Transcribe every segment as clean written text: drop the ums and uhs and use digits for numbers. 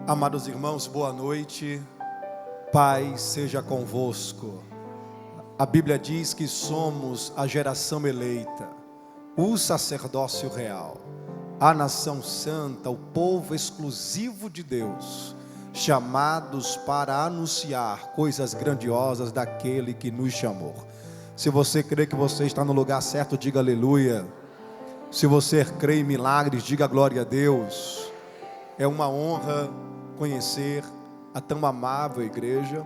Amados irmãos, boa noite, paz seja convosco. A Bíblia diz que somos a geração eleita, o sacerdócio real, a nação santa, o povo exclusivo de Deus, chamados para anunciar coisas grandiosas daquele que nos chamou. Se você crê que você está no lugar certo, diga aleluia. Se você crê em milagres, diga glória a Deus. É uma honra conhecer a tão amável igreja.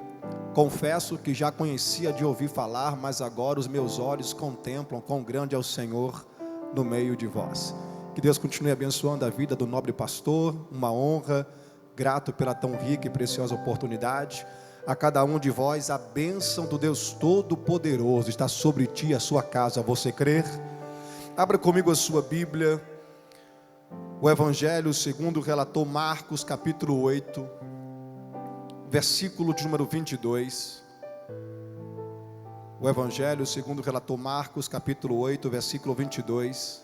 Confesso que já conhecia de ouvir falar, mas agora os meus olhos contemplam quão grande é o Senhor no meio de vós. Que Deus continue abençoando a vida do nobre pastor. Uma honra, grato pela tão rica e preciosa oportunidade. A cada um de vós a bênção do Deus Todo-Poderoso está sobre ti e a sua casa. Você crer? Abra comigo a sua Bíblia. O Evangelho segundo relatou Marcos capítulo 8, versículo de número 22. O Evangelho segundo relatou Marcos capítulo 8, versículo 22.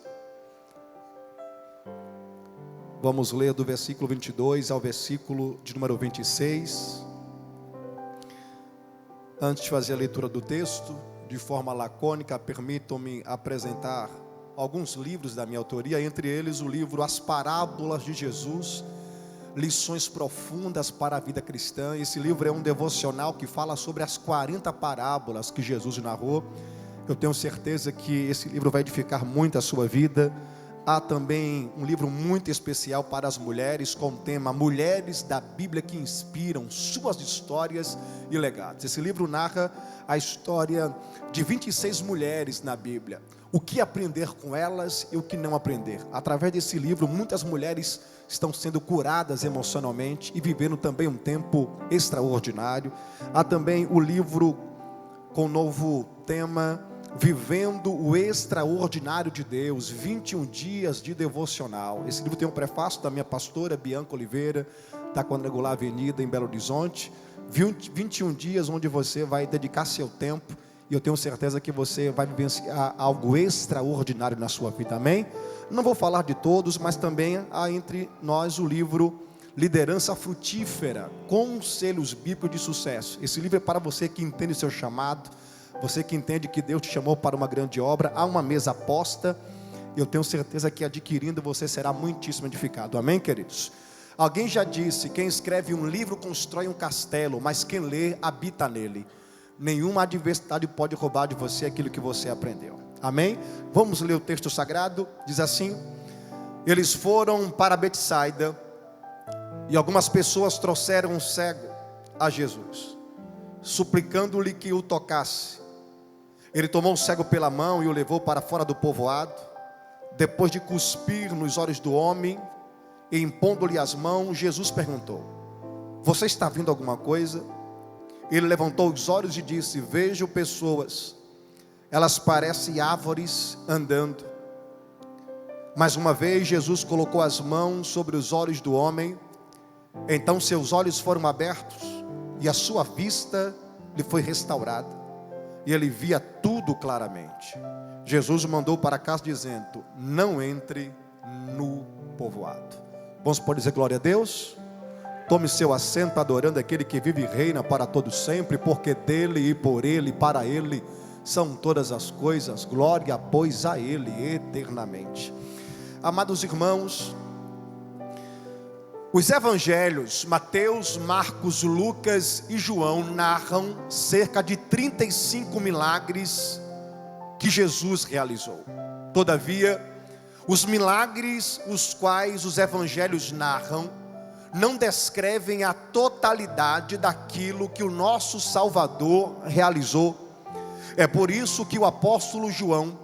Vamos ler do versículo 22 ao versículo de número 26. Antes de fazer a leitura do texto, de forma lacônica, permitam-me apresentar alguns livros da minha autoria, entre eles o livro As Parábolas de Jesus, lições profundas para a vida cristã. Esse livro é um devocional que fala sobre as 40 parábolas que Jesus narrou. Eu tenho certeza que esse livro vai edificar muito a sua vida. Há também um livro muito especial para as mulheres, com o tema Mulheres da Bíblia que Inspiram, Suas Histórias e Legados. Esse livro narra a história de 26 mulheres na Bíblia. O que aprender com elas e o que não aprender. Através desse livro, muitas mulheres estão sendo curadas emocionalmente e vivendo também um tempo extraordinário. Há também o livro com o novo tema, Vivendo o Extraordinário de Deus, 21 dias de devocional. Esse livro tem um prefácio da minha pastora Bianca Oliveira, da Quadrangular Avenida em Belo Horizonte. 21 dias onde você vai dedicar seu tempo, e eu tenho certeza que você vai vivenciar algo extraordinário na sua vida, amém? Não vou falar de todos, mas também há entre nós o livro Liderança Frutífera, Conselhos Bíblicos de Sucesso. Esse livro é para você que entende o seu chamado, você que entende que Deus te chamou para uma grande obra. Há uma mesa posta, eu tenho certeza que adquirindo você será muitíssimo edificado, amém, queridos? Alguém já disse, quem escreve um livro constrói um castelo, mas quem lê habita nele. Nenhuma adversidade pode roubar de você aquilo que você aprendeu, amém? Vamos ler o texto sagrado, diz assim: eles foram para Betsaida, e algumas pessoas trouxeram um cego a Jesus, suplicando-lhe que o tocasse. Ele tomou o cego pela mão e o levou para fora do povoado. Depois de cuspir nos olhos do homem e impondo-lhe as mãos, Jesus perguntou: você está vendo alguma coisa? Ele levantou os olhos e disse: vejo pessoas, elas parecem árvores andando. Mais uma vez Jesus colocou as mãos sobre os olhos do homem. Então seus olhos foram abertos e a sua vista lhe foi restaurada, e ele via tudo claramente. Jesus o mandou para casa dizendo: não entre no povoado. Vamos poder dizer glória a Deus? Tome seu assento adorando aquele que vive e reina para todo sempre, porque dele e por ele e para ele são todas as coisas. Glória, pois, a ele eternamente. Amados irmãos, os evangelhos Mateus, Marcos, Lucas e João narram cerca de 35 milagres que Jesus realizou. Todavia, os milagres os quais os evangelhos narram não descrevem a totalidade daquilo que o nosso Salvador realizou. É por isso que o apóstolo João,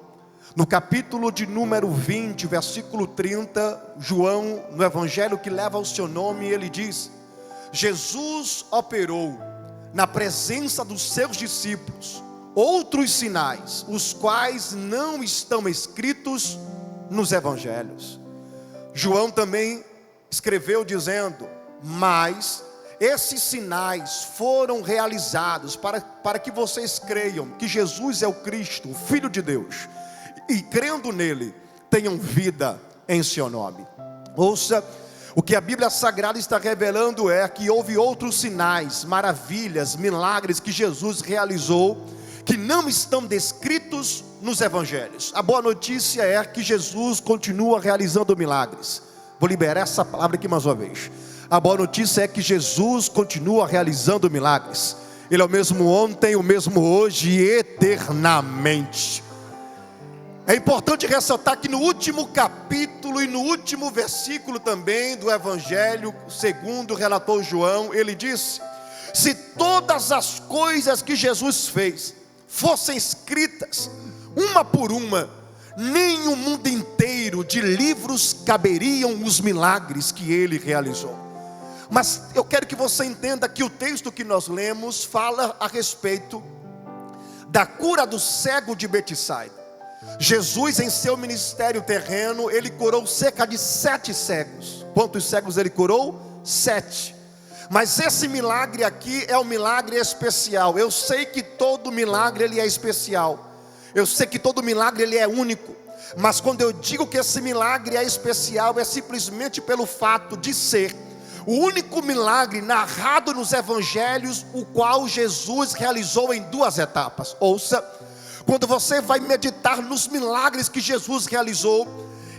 no capítulo de número 20, versículo 30, João, no evangelho que leva o seu nome, ele diz: Jesus operou na presença dos seus discípulos outros sinais, os quais não estão escritos nos evangelhos. João também escreveu dizendo: mas esses sinais foram realizados para que vocês creiam que Jesus é o Cristo, o Filho de Deus, e crendo nele, tenham vida em seu nome. Ouça, O que a Bíblia Sagrada está revelando é que houve outros sinais, maravilhas, milagres que Jesus realizou, que não estão descritos nos evangelhos. A boa notícia é que Jesus continua realizando milagres. Vou liberar essa palavra aqui mais uma vez. A boa notícia é que Jesus continua realizando milagres. Ele é o mesmo ontem, o mesmo hoje e eternamente. É importante ressaltar que no último capítulo e no último versículo também do Evangelho, segundo relatou João, ele disse: se todas as coisas que Jesus fez fossem escritas, uma por uma, nem o mundo inteiro de livros caberiam os milagres que ele realizou. Mas eu quero que você entenda que o texto que nós lemos fala a respeito da cura do cego de Betsaida. Jesus, em seu ministério terreno, ele curou cerca de 7 cegos. Quantos cegos ele curou? 7. Mas esse milagre aqui é um milagre especial. Eu sei que todo milagre ele é especial. Eu sei que todo milagre ele é único. Mas quando eu digo que esse milagre é especial, é simplesmente pelo fato de ser o único milagre narrado nos evangelhos, o qual Jesus realizou em 2 etapas. Ouça, quando você vai meditar nos milagres que Jesus realizou,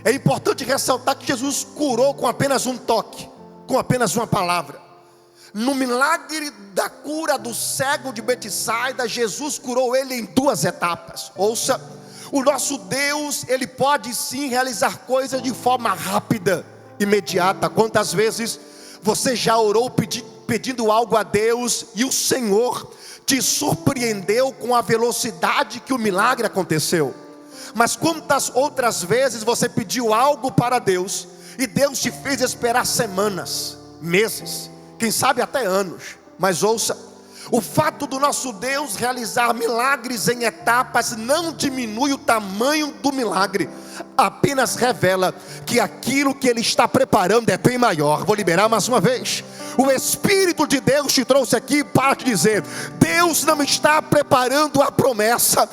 é importante ressaltar que Jesus curou com apenas um toque, com apenas uma palavra. No milagre da cura do cego de Betsaida, Jesus curou ele em 2 etapas. Ouça, o nosso Deus, ele pode sim realizar coisas de forma rápida, imediata. Quantas vezes você já orou pedindo algo a Deus e o Senhor te surpreendeu com a velocidade que o milagre aconteceu? Mas quantas outras vezes você pediu algo para Deus e Deus te fez esperar semanas, meses, quem sabe até anos? Mas ouça, o fato do nosso Deus realizar milagres em etapas não diminui o tamanho do milagre, apenas revela que aquilo que Ele está preparando é bem maior. Vou liberar mais uma vez. O Espírito de Deus te trouxe aqui para te dizer: Deus não está preparando a promessa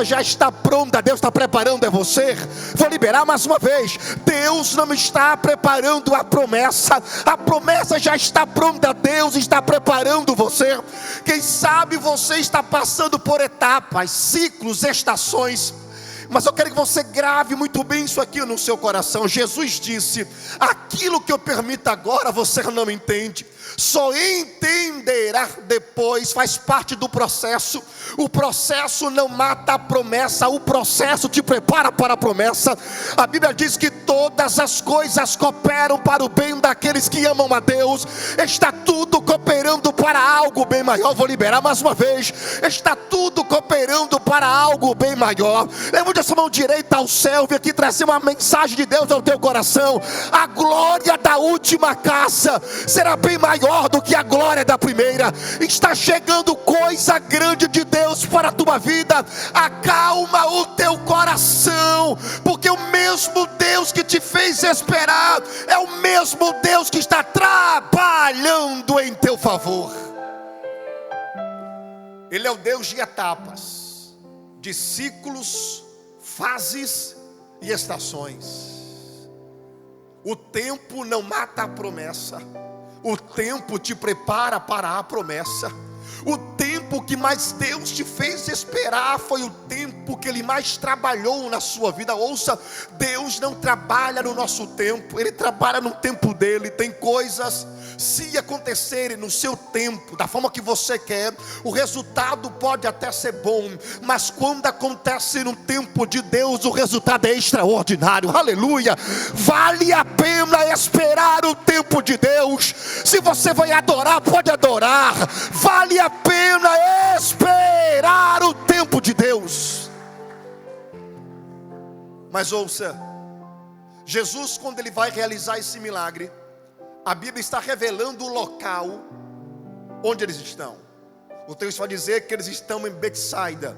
já está pronta. Deus está preparando é você. Vou liberar mais uma vez. Deus não está preparando a promessa já está pronta. Deus está preparando você. Quem sabe você está passando por etapas, ciclos, estações, mas eu quero que você grave muito bem isso aqui no seu coração. Jesus disse: aquilo que eu permito agora você não entende, só entenderá depois. Faz parte do processo. O processo não mata a promessa, o processo te prepara para a promessa. A Bíblia diz que todas as coisas cooperam para o bem daqueles que amam a Deus. Está tudo cooperando para algo bem maior. Vou liberar mais uma vez. Está tudo cooperando para algo bem maior. Levante a sua mão direita ao céu, vem aqui trazer uma mensagem de Deus ao teu coração. A glória da última caça será bem maior do que a glória da primeira. Está chegando coisa grande de Deus para a tua vida. Acalma o teu coração, porque o mesmo Deus que te fez esperar é o mesmo Deus que está trabalhando em teu favor. Ele é o Deus de etapas, de ciclos, fases e estações. O tempo não mata a promessa, o tempo te prepara para a promessa. O tempo que mais Deus te fez esperar foi o tempo que Ele mais trabalhou na sua vida. Ouça, Deus não trabalha no nosso tempo, Ele trabalha no tempo dEle. Tem coisas, se acontecerem no seu tempo, da forma que você quer, o resultado pode até ser bom, mas quando acontece no tempo de Deus, o resultado é extraordinário. Aleluia! Vale a pena esperar o tempo de Deus. Se você vai adorar, pode adorar. Vale a pena esperar o tempo de Deus. Mas ouça, Jesus, quando Ele vai realizar esse milagre, a Bíblia está revelando o local onde eles estão. O texto vai dizer que eles estão em Betsaida.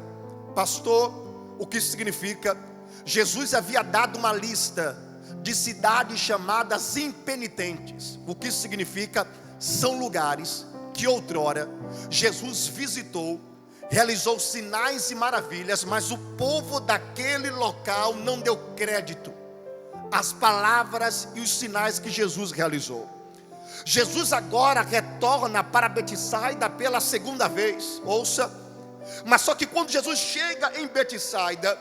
Pastor, o que isso significa? Jesus havia dado uma lista de cidades chamadas impenitentes. O que isso significa? São lugares que outrora Jesus visitou, realizou sinais e maravilhas, mas o povo daquele local não deu crédito as palavras e os sinais que Jesus realizou. Jesus agora retorna para Betsaida pela segunda vez. Ouça, mas só que quando Jesus chega em Betsaida,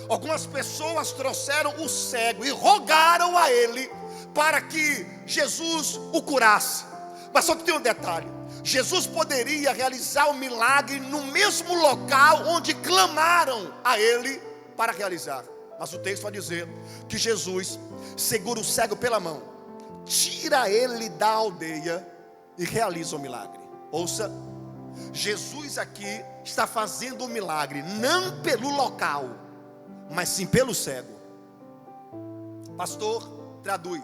algumas pessoas trouxeram o cego e rogaram a ele para que Jesus o curasse. Mas só que tem um detalhe: Jesus poderia realizar o milagre no mesmo local onde clamaram a ele para realizar. Mas o texto vai dizer que Jesus segura o cego pela mão, tira ele da aldeia e realiza o milagre. Ouça, Jesus aqui está fazendo o milagre não pelo local, mas sim pelo cego. Pastor, traduz.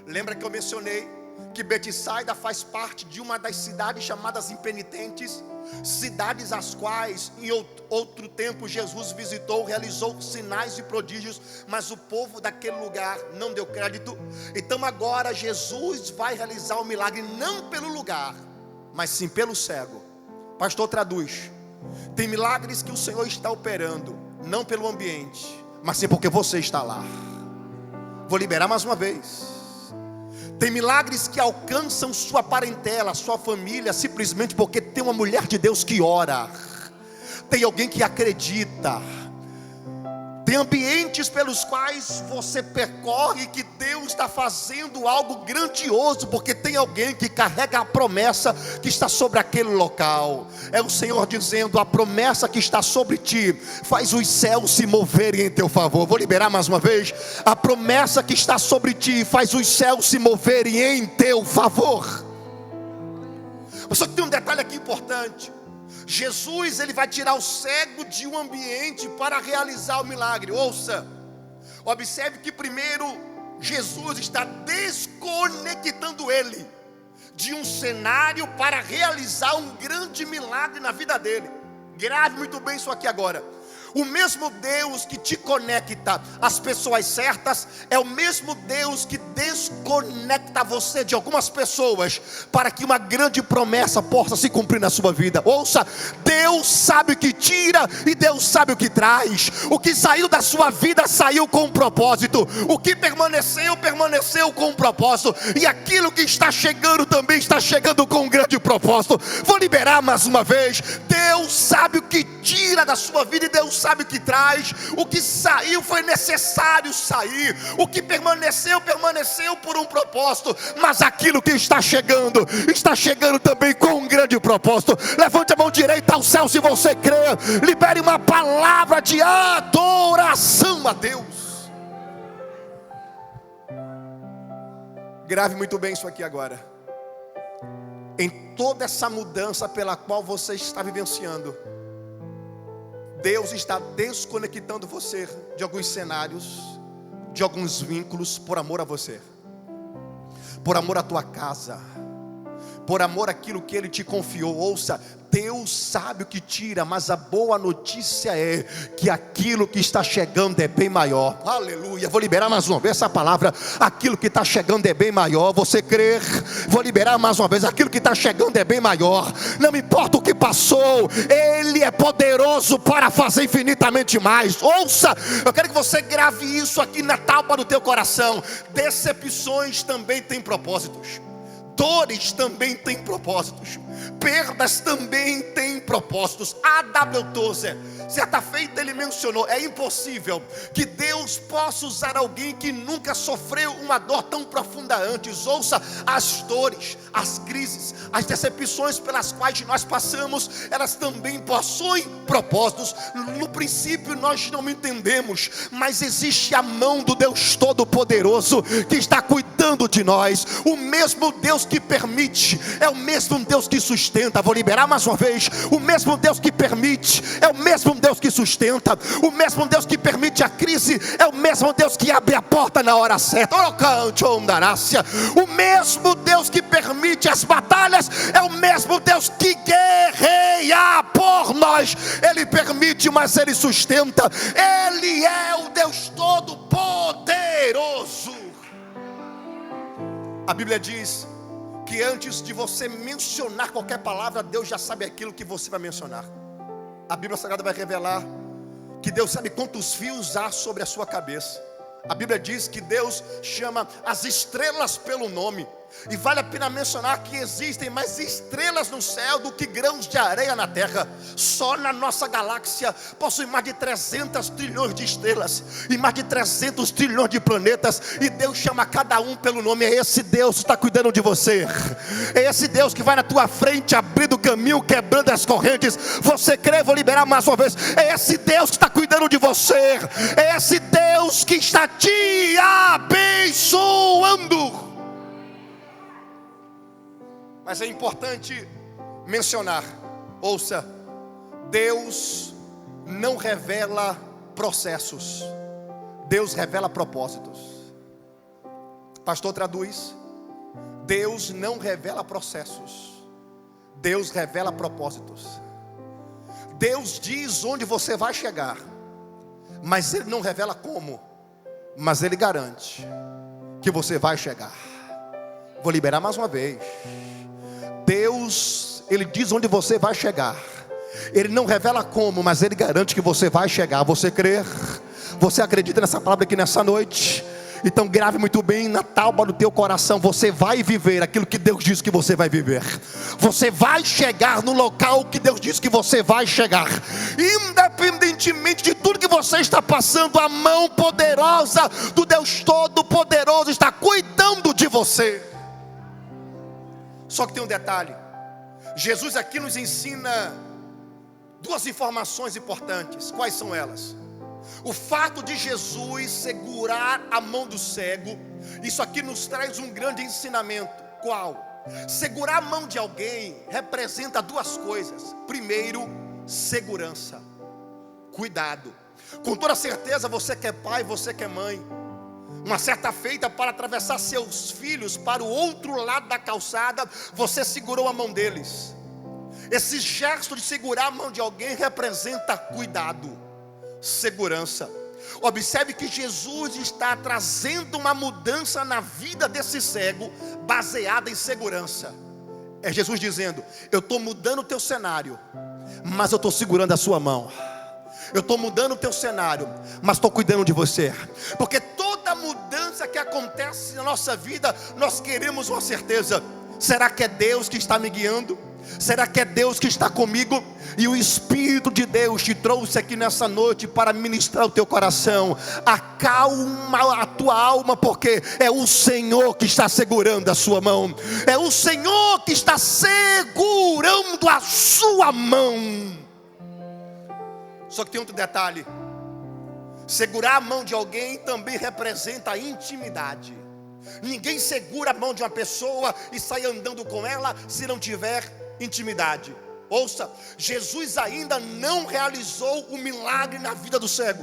Lembra que eu mencionei que Betsaida faz parte de uma das cidades chamadas impenitentes, cidades as quais em outro tempo Jesus visitou, realizou sinais e prodígios, mas o povo daquele lugar não deu crédito. Então agora Jesus vai realizar o milagre não pelo lugar, mas sim pelo cego. Pastor, traduz. Tem milagres que o Senhor está operando não pelo ambiente, mas sim porque você está lá. Vou liberar mais uma vez. Tem milagres que alcançam sua parentela, sua família, simplesmente porque tem uma mulher de Deus que ora, tem alguém que acredita. Tem ambientes pelos quais você percorre que Deus está fazendo algo grandioso, porque tem alguém que carrega a promessa que está sobre aquele local. É o Senhor dizendo: a promessa que está sobre ti faz os céus se moverem em teu favor. Vou liberar mais uma vez. A promessa que está sobre ti faz os céus se moverem em teu favor. Só que tem um detalhe aqui importante. Jesus, ele vai tirar o cego de um ambiente para realizar o milagre. Ouça, observe que primeiro Jesus está desconectando ele de um cenário para realizar um grande milagre na vida dele. Grave muito bem isso aqui agora. O mesmo Deus que te conecta às pessoas certas é o mesmo Deus que desconecta você de algumas pessoas para que uma grande promessa possa se cumprir na sua vida. Ouça, Deus sabe o que tira e Deus sabe o que traz. O que saiu da sua vida saiu com um propósito. O que permaneceu, permaneceu com um propósito. E aquilo que está chegando também está chegando com um grande propósito. Vou liberar mais uma vez. Deus sabe o que tira da sua vida e Deus sabe o que traz. O que saiu foi necessário sair. O que permaneceu, permaneceu por um propósito. Mas aquilo que está chegando também com um grande propósito. Levante a mão direita ao céu se você crê. Libere uma palavra de adoração a Deus. Grave muito bem isso aqui agora. Em toda essa mudança pela qual você está vivenciando, Deus está desconectando você de alguns cenários, de alguns vínculos, por amor a você, por amor à tua casa, por amor àquilo que Ele te confiou. Ouça, Deus sabe o que tira, mas a boa notícia é que aquilo que está chegando é bem maior. Aleluia. Vou liberar mais uma vez essa palavra. Aquilo que está chegando é bem maior. Você crer? Vou liberar mais uma vez. Aquilo que está chegando é bem maior. Não importa o que passou, Ele é poderoso para fazer infinitamente mais. Ouça, eu quero que você grave isso aqui na tábua do teu coração. Decepções também têm propósitos. Dores também têm propósitos. Perdas também têm propósitos. A.W. Tozer, certa feita, ele mencionou: é impossível que Deus possa usar alguém que nunca sofreu uma dor tão profunda antes. Ouça, as dores, as crises, as decepções pelas quais nós passamos, elas também possuem propósitos. No princípio nós não entendemos, mas existe a mão do Deus Todo-Poderoso que está cuidando de nós. O mesmo Deus que permite é o mesmo Deus que sustenta. Vou liberar mais uma vez. O mesmo Deus que permite é o mesmo Deus que sustenta. O mesmo Deus que permite a crise é o mesmo Deus que abre a porta na hora certa. O mesmo Deus que permite as batalhas é o mesmo Deus que guerreia por nós. Ele permite, mas Ele sustenta. Ele é o Deus Todo-Poderoso. A Bíblia diz que antes de você mencionar qualquer palavra, Deus já sabe aquilo que você vai mencionar. A Bíblia Sagrada vai revelar que Deus sabe quantos fios há sobre a sua cabeça. A Bíblia diz que Deus chama as estrelas pelo nome. E vale a pena mencionar que existem mais estrelas no céu do que grãos de areia na terra. Só na nossa galáxia possui mais de 300 trilhões de estrelas e mais de 300 trilhões de planetas. E Deus chama cada um pelo nome. É esse Deus que está cuidando de você. É esse Deus que vai na tua frente, abrindo o caminho, quebrando as correntes. Você crê? Vou liberar mais uma vez. É esse Deus que está cuidando de você. É esse Deus que está te abençoando. Mas é importante mencionar, ouça, Deus não revela processos, Deus revela propósitos. Pastor, traduz: Deus não revela processos, Deus revela propósitos. Deus diz onde você vai chegar, mas Ele não revela como, mas Ele garante que você vai chegar. Vou liberar mais uma vez. Deus, Ele diz onde você vai chegar. Ele não revela como, mas Ele garante que você vai chegar. Você crê? Você acredita nessa palavra aqui nessa noite? Então grave muito bem na tábua do teu coração. Você vai viver aquilo que Deus diz que você vai viver. Você vai chegar no local que Deus diz que você vai chegar. Independentemente de tudo que você está passando, a mão poderosa do Deus Todo-Poderoso está cuidando de você. Só que tem um detalhe. Jesus aqui nos ensina duas informações importantes. Quais são elas? O fato de Jesus segurar a mão do cego, isso aqui nos traz um grande ensinamento. Qual? Segurar a mão de alguém representa duas coisas. Primeiro, segurança, cuidado. Com toda certeza você que é pai, você que é mãe, uma certa feita para atravessar seus filhos para o outro lado da calçada, você segurou a mão deles. Esse gesto de segurar a mão de alguém representa cuidado, segurança. Observe que Jesus está trazendo uma mudança na vida desse cego, baseada em segurança. É Jesus dizendo: eu estou mudando o teu cenário, mas eu estou segurando a sua mão. Eu estou mudando o teu cenário, mas estou cuidando de você. Porque toda mudança que acontece na nossa vida, nós queremos uma certeza. Será que é Deus que está me guiando? Será que é Deus que está comigo? E o Espírito de Deus te trouxe aqui nessa noite para ministrar o teu coração. Acalma a tua alma, porque é o Senhor que está segurando a sua mão. É o Senhor que está segurando a sua mão. Só que tem outro detalhe. Segurar a mão de alguém também representa intimidade. Ninguém segura a mão de uma pessoa e sai andando com ela se não tiver intimidade. Ouça, Jesus ainda não realizou o milagre na vida do cego.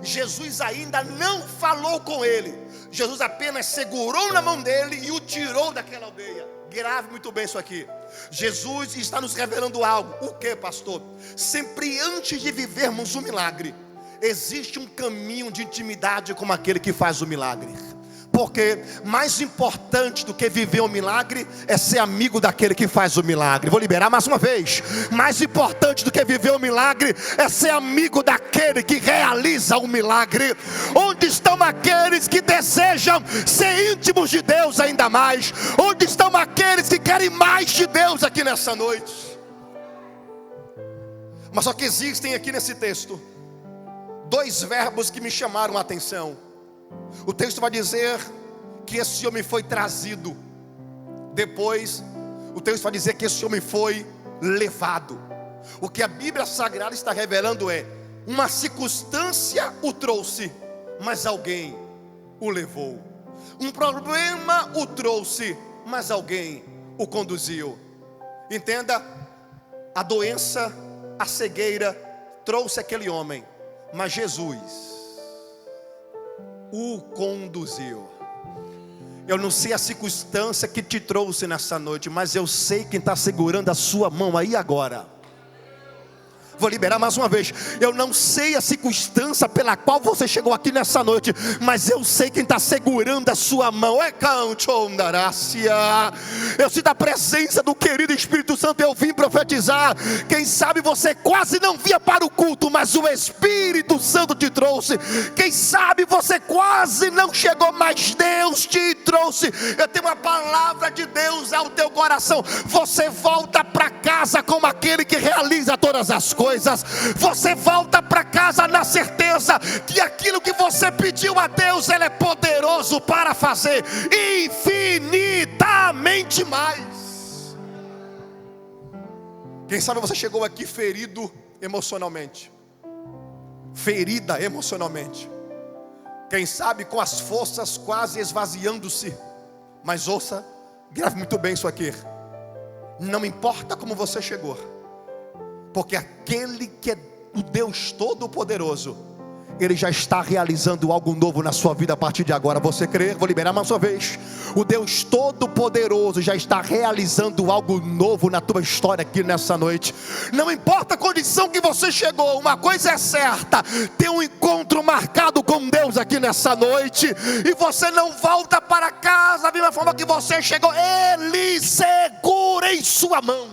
Jesus ainda não falou com ele. Jesus apenas segurou na mão dele e o tirou daquela aldeia. Grave muito bem isso aqui. Jesus está nos revelando algo. O que, pastor? Sempre antes de vivermos o milagre, existe um caminho de intimidade com aquele que faz o milagre. Porque mais importante do que viver o milagre é ser amigo daquele que faz o milagre. Vou liberar mais uma vez. Mais importante do que viver o milagre é ser amigo daquele que realiza o milagre. Onde estão aqueles que desejam ser íntimos de Deus ainda mais? Onde estão aqueles que querem mais de Deus aqui nessa noite? Mas só que existem aqui nesse texto dois verbos que me chamaram a atenção. O texto vai dizer que esse homem foi trazido. Depois, o texto vai dizer que esse homem foi levado. O que a Bíblia Sagrada está revelando é: uma circunstância o trouxe, mas alguém o levou. Um problema o trouxe, mas alguém o conduziu. Entenda, a doença, a cegueira trouxe aquele homem, mas Jesus o conduziu. Eu não sei a circunstância que te trouxe nessa noite, mas eu sei quem está segurando a sua mão aí agora. Vou liberar mais uma vez. Eu não sei a circunstância pela qual você chegou aqui nessa noite, mas eu sei quem está segurando a sua mão. Eu sinto a presença do querido Espírito Santo. Eu vim profetizar. Quem sabe você quase não via para o culto, mas o Espírito Santo te trouxe. Quem sabe você quase não chegou, mas Deus te trouxe. Eu tenho uma palavra de Deus ao teu coração. Você volta para casa como aquele que realiza todas as coisas. Você volta para casa na certeza que aquilo que você pediu a Deus, Ele é poderoso para fazer infinitamente mais. Quem sabe você chegou aqui ferido emocionalmente, ferida emocionalmente. Quem sabe com as forças quase esvaziando-se. Mas ouça, grave muito bem isso aqui. Não importa como você chegou, porque aquele que é o Deus Todo-Poderoso, Ele já está realizando algo novo na sua vida a partir de agora. Você crê? Vou liberar mais uma vez. O Deus Todo-Poderoso já está realizando algo novo na tua história aqui nessa noite. Não importa a condição que você chegou, uma coisa é certa: tem um encontro marcado com Deus aqui nessa noite. E você não volta para casa da mesma forma que você chegou. Ele segura em sua mão.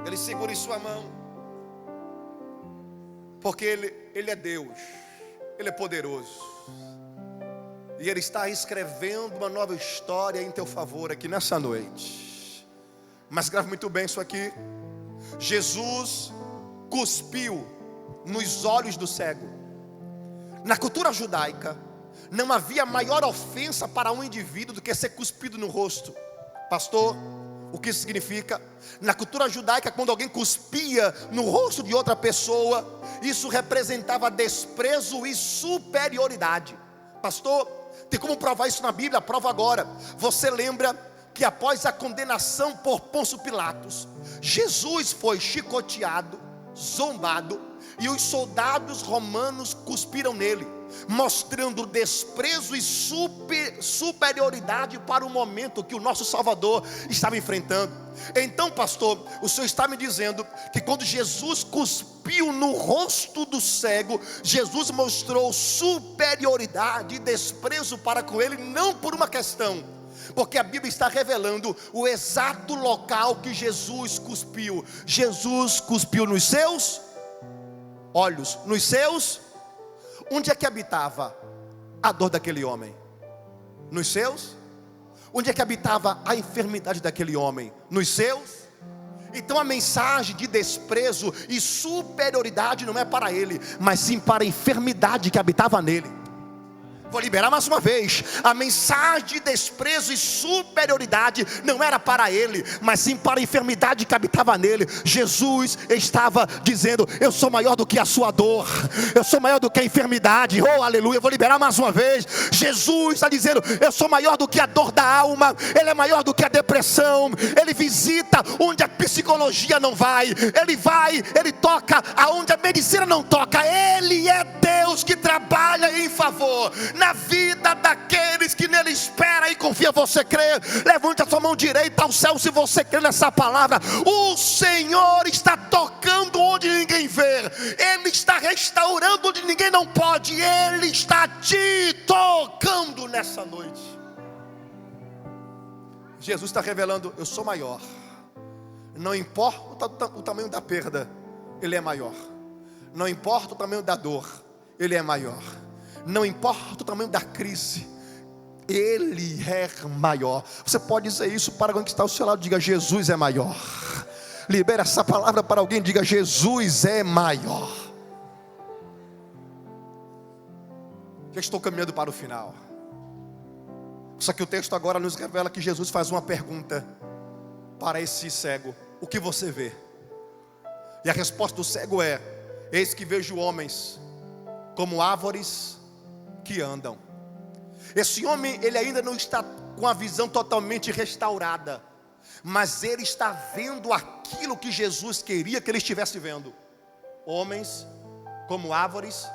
Ele segura em sua mão, porque Ele é Deus, Ele é poderoso, e Ele está escrevendo uma nova história em teu favor aqui nessa noite. Mas grave muito bem isso aqui. Jesus cuspiu nos olhos do cego. Na cultura judaica, não havia maior ofensa para um indivíduo do que ser cuspido no rosto. Pastor, o que isso significa? Na cultura judaica, quando alguém cuspia no rosto de outra pessoa, isso representava desprezo e superioridade. Pastor, tem como provar isso na Bíblia? Prova agora. Você lembra que após a condenação por Pôncio Pilatos, Jesus foi chicoteado, zombado, e os soldados romanos cuspiram nele, mostrando desprezo e superioridade para o momento que o nosso Salvador estava enfrentando. Então, pastor, o senhor está me dizendo que quando Jesus cuspiu no rosto do cego, Jesus mostrou superioridade e desprezo para com ele, não por uma questão, porque a Bíblia está revelando o exato local que Jesus cuspiu. Jesus cuspiu nos seus olhos, nos seus. Onde é que habitava a dor daquele homem? Nos seus? Onde é que habitava a enfermidade daquele homem? Nos seus? Então a mensagem de desprezo e superioridade não é para ele, mas sim para a enfermidade que habitava nele. Vou liberar mais uma vez. A mensagem de desprezo e superioridade não era para ele, mas sim para a enfermidade que habitava nele. Jesus estava dizendo: eu sou maior do que a sua dor, eu sou maior do que a enfermidade. Oh, aleluia. Vou liberar mais uma vez. Jesus está dizendo: eu sou maior do que a dor da alma. Ele é maior do que a depressão. Ele visita onde a psicologia não vai. Ele toca aonde a medicina não toca. Ele é Deus que trabalha em favor na vida daqueles que nele espera e confia. Você crê? Levante a sua mão direita ao céu se você crê nessa palavra. O Senhor está tocando onde ninguém vê. Ele está restaurando onde ninguém não pode. Ele está te tocando nessa noite. Jesus está revelando: eu sou maior. Não importa o tamanho da perda, Ele é maior. Não importa o tamanho da dor, Ele é maior. Não importa o tamanho da crise, Ele é maior. Você pode dizer isso para alguém que está ao seu lado. Diga: Jesus é maior. Libera essa palavra para alguém. Diga: Jesus é maior. Já estou caminhando para o final. Só que o texto agora nos revela que Jesus faz uma pergunta para esse cego: o que você vê? E a resposta do cego é: eis que vejo homens como árvores que andam. Esse homem, ele ainda não está com a visão totalmente restaurada, mas ele está vendo aquilo que Jesus queria que ele estivesse vendo: homens como árvores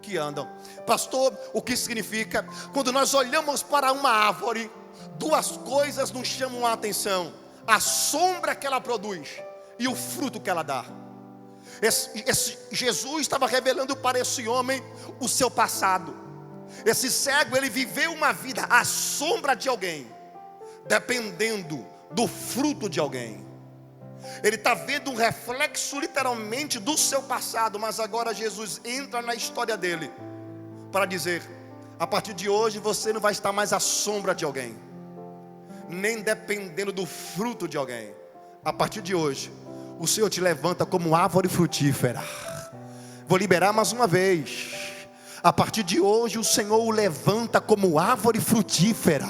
que andam. Pastor, o que significa? Quando nós olhamos para uma árvore, duas coisas nos chamam a atenção: a sombra que ela produz e o fruto que ela dá. Esse Jesus estava revelando para esse homem o seu passado. Esse cego, ele viveu uma vida à sombra de alguém, dependendo do fruto de alguém. Ele está vendo um reflexo literalmente do seu passado, mas agora Jesus entra na história dele para dizer: a partir de hoje você não vai estar mais à sombra de alguém, nem dependendo do fruto de alguém. A partir de hoje o Senhor te levanta como árvore frutífera. Vou liberar mais uma vez. A partir de hoje o Senhor o levanta como árvore frutífera.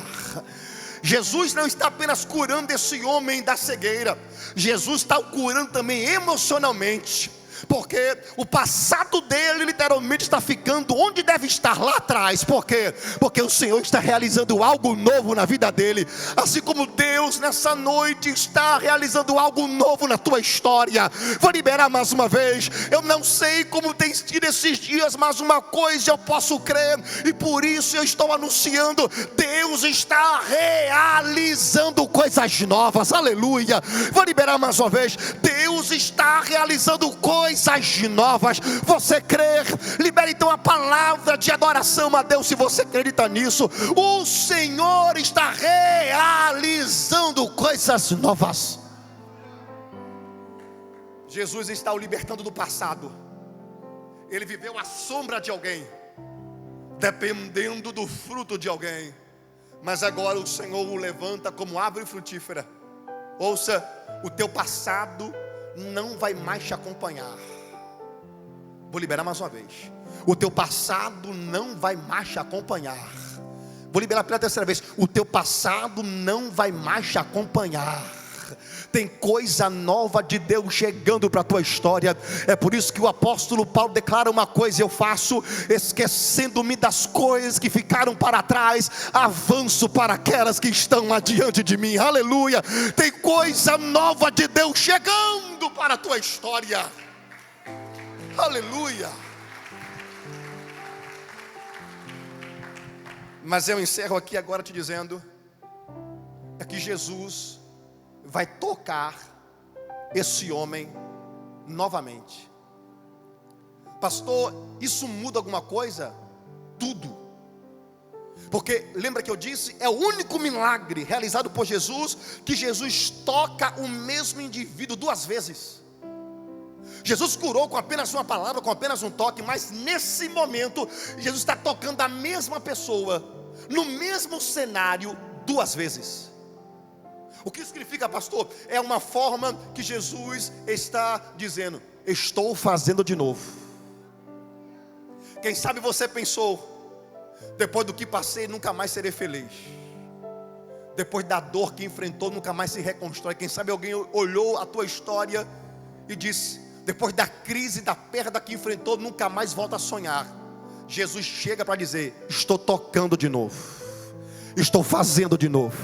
Jesus não está apenas curando esse homem da cegueira, Jesus está o curando também emocionalmente, porque o passado dele literalmente está ficando onde deve estar, lá atrás. Por quê? Porque o Senhor está realizando algo novo na vida dele, assim como Deus nessa noite está realizando algo novo na tua história. Vou liberar mais uma vez. Eu não sei como tem sido esses dias, mas uma coisa eu posso crer, e por isso eu estou anunciando: Deus está realizando coisas novas. Aleluia. Vou liberar mais uma vez. Deus está realizando coisas novas. Você crer? Libere então a palavra de adoração a Deus se você acredita nisso. O Senhor está realizando coisas novas. Jesus está o libertando do passado. Ele viveu à sombra de alguém, dependendo do fruto de alguém, mas agora o Senhor o levanta como árvore frutífera. Ouça, o teu passado não vai mais te acompanhar. Vou liberar mais uma vez. O teu passado não vai mais te acompanhar. Vou liberar pela terceira vez. O teu passado não vai mais te acompanhar. Tem coisa nova de Deus chegando para a tua história. É por isso que o apóstolo Paulo declara uma coisa: eu faço, esquecendo-me das coisas que ficaram para trás, avanço para aquelas que estão adiante de mim. Aleluia. Tem coisa nova de Deus chegando para a tua história. Aleluia. Mas eu encerro aqui agora te dizendo é que Jesus vai tocar esse homem novamente. Pastor, isso muda alguma coisa? Tudo. Porque lembra que eu disse, é o único milagre realizado por Jesus que Jesus toca o mesmo indivíduo duas vezes. Jesus curou com apenas uma palavra, com apenas um toque, mas nesse momento Jesus está tocando a mesma pessoa, no mesmo cenário, duas vezes. O que significa, pastor? É uma forma que Jesus está dizendo: estou fazendo de novo. Quem sabe você pensou: depois do que passei, nunca mais serei feliz. Depois da dor que enfrentou, nunca mais se reconstrói. Quem sabe alguém olhou a tua história e disse: depois da crise, da perda que enfrentou, nunca mais volta a sonhar. Jesus chega para dizer: estou tocando de novo, estou fazendo de novo,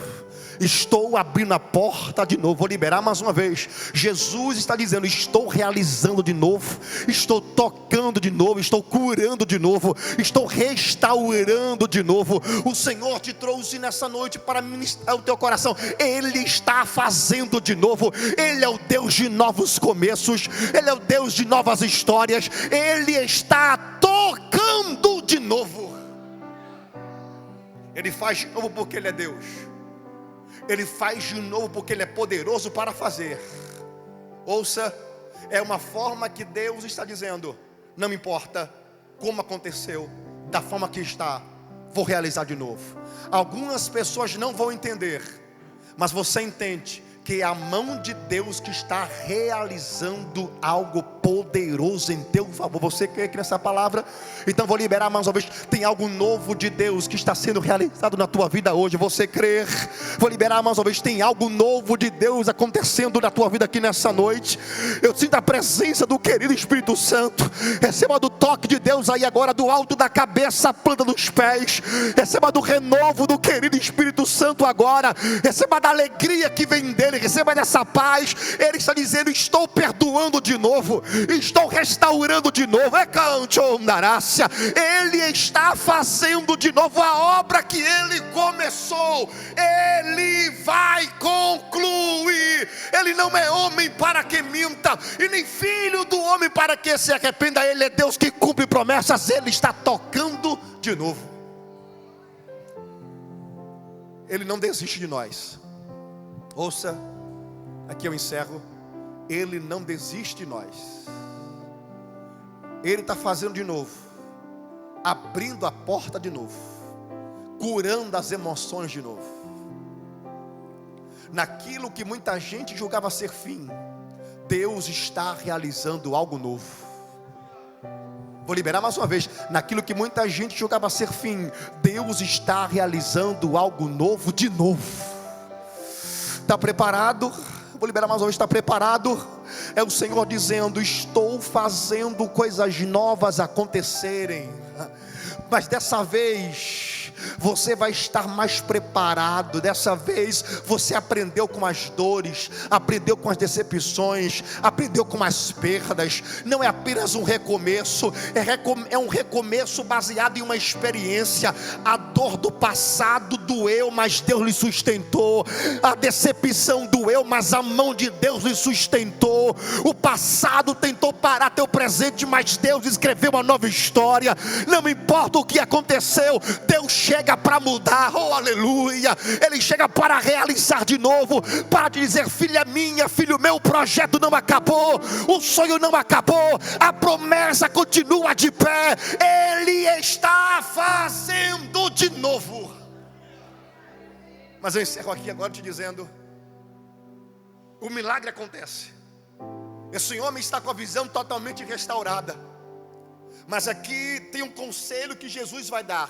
estou abrindo a porta de novo. Vou liberar mais uma vez. Jesus está dizendo: estou realizando de novo, estou tocando de novo, estou curando de novo, estou restaurando de novo. O Senhor te trouxe nessa noite para ministrar o teu coração. Ele está fazendo de novo. Ele é o Deus de novos começos, Ele é o Deus de novas histórias. Ele está tocando de novo. Ele faz de novo porque Ele é Deus. Ele faz de novo porque Ele é poderoso para fazer. Ouça, é uma forma que Deus está dizendo: não me importa como aconteceu, da forma que está, vou realizar de novo. Algumas pessoas não vão entender, mas você entende que é a mão de Deus que está realizando algo poderoso em teu favor. Você crê que nessa palavra? Então vou liberar mais uma vez. Tem algo novo de Deus que está sendo realizado na tua vida hoje. Você crer? Vou liberar mais uma vez. Tem algo novo de Deus acontecendo na tua vida aqui nessa noite. Eu sinto a presença do querido Espírito Santo. Receba do toque de Deus aí agora, do alto da cabeça à planta dos pés. Receba do renovo do querido Espírito Santo agora. Receba da alegria que vem dele. Receba dessa paz. Ele está dizendo: estou perdoando de novo, estou restaurando de novo. Ele está fazendo de novo a obra que Ele começou. Ele vai concluir. Ele Ele não é homem para que minta, e nem filho do homem para que se arrependa. Ele é Deus que cumpre promessas. Ele está tocando de novo. Ele não desiste de nós. Ouça, aqui eu encerro. Ele não desiste de nós. Ele está fazendo de novo, abrindo a porta de novo, curando as emoções de novo. Naquilo que muita gente julgava ser fim, Deus está realizando algo novo. Vou liberar mais uma vez. Naquilo que muita gente julgava ser fim, Deus está realizando algo novo de novo. Está preparado? Vou liberar mais uma vez. Está preparado? É o Senhor dizendo: estou fazendo coisas novas acontecerem. Mas dessa vez você vai estar mais preparado. Dessa vez você aprendeu com as dores, aprendeu com as decepções, aprendeu com as perdas. Não é apenas um recomeço, é um recomeço baseado em uma experiência. A dor do passado doeu, mas Deus lhe sustentou. A decepção doeu, mas a mão de Deus lhe sustentou. O passado tentou parar teu presente, mas Deus escreveu uma nova história. Não importa o que aconteceu, Deus chega para mudar. Oh, aleluia. Ele chega para realizar de novo, para dizer: filha minha, filho meu, o projeto não acabou, o sonho não acabou, a promessa continua de pé. Ele está fazendo de novo. Mas eu encerro aqui agora te dizendo: o milagre acontece. Esse homem está com a visão totalmente restaurada. Mas aqui tem um conselho que Jesus vai dar,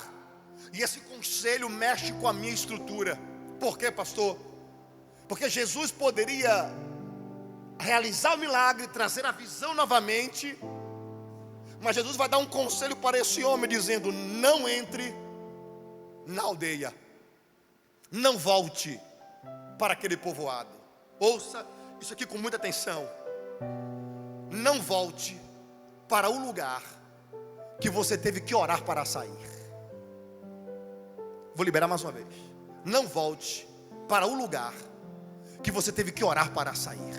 e esse conselho mexe com a minha estrutura. Por quê, pastor? Porque Jesus poderia realizar o milagre, trazer a visão novamente, mas Jesus vai dar um conselho para esse homem, dizendo: não entre na aldeia, não volte para aquele povoado. Ouça isso aqui com muita atenção. Não volte para o lugar que você teve que orar para sair. Vou liberar mais uma vez. Não volte para o lugar que você teve que orar para sair.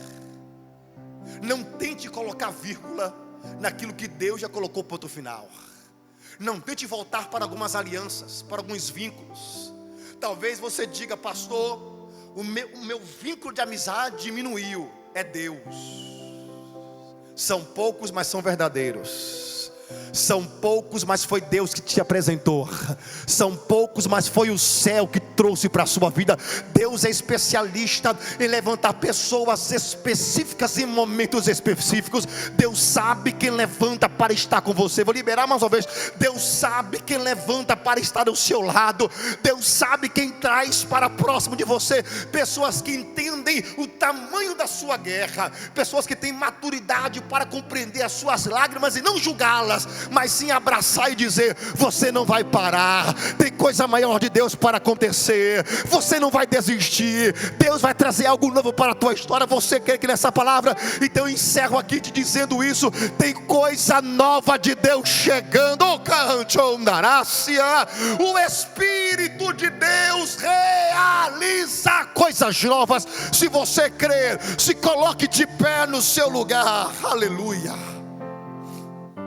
Não tente colocar vírgula naquilo que Deus já colocou ponto final. Não tente voltar para algumas alianças, para alguns vínculos. Talvez você diga: pastor, o meu vínculo de amizade diminuiu. É Deus. São poucos, mas são verdadeiros. São poucos, mas foi Deus que te apresentou. São poucos, mas foi o céu que trouxe para a sua vida. Deus é especialista em levantar pessoas específicas em momentos específicos. Deus sabe quem levanta para estar com você. Vou liberar mais uma vez. Deus sabe quem levanta para estar ao seu lado. Deus sabe quem traz para próximo de você. Pessoas que entendem o tamanho da sua guerra. Pessoas que têm maturidade para compreender as suas lágrimas e não julgá-las, mas sim abraçar e dizer: você não vai parar, tem coisa maior de Deus para acontecer, você não vai desistir, Deus vai trazer algo novo para a tua história. Você crê que nessa palavra? Então eu encerro aqui te dizendo isso: tem coisa nova de Deus chegando. O Espírito de Deus realiza coisas novas. Se você crer, se coloque de pé no seu lugar. Aleluia.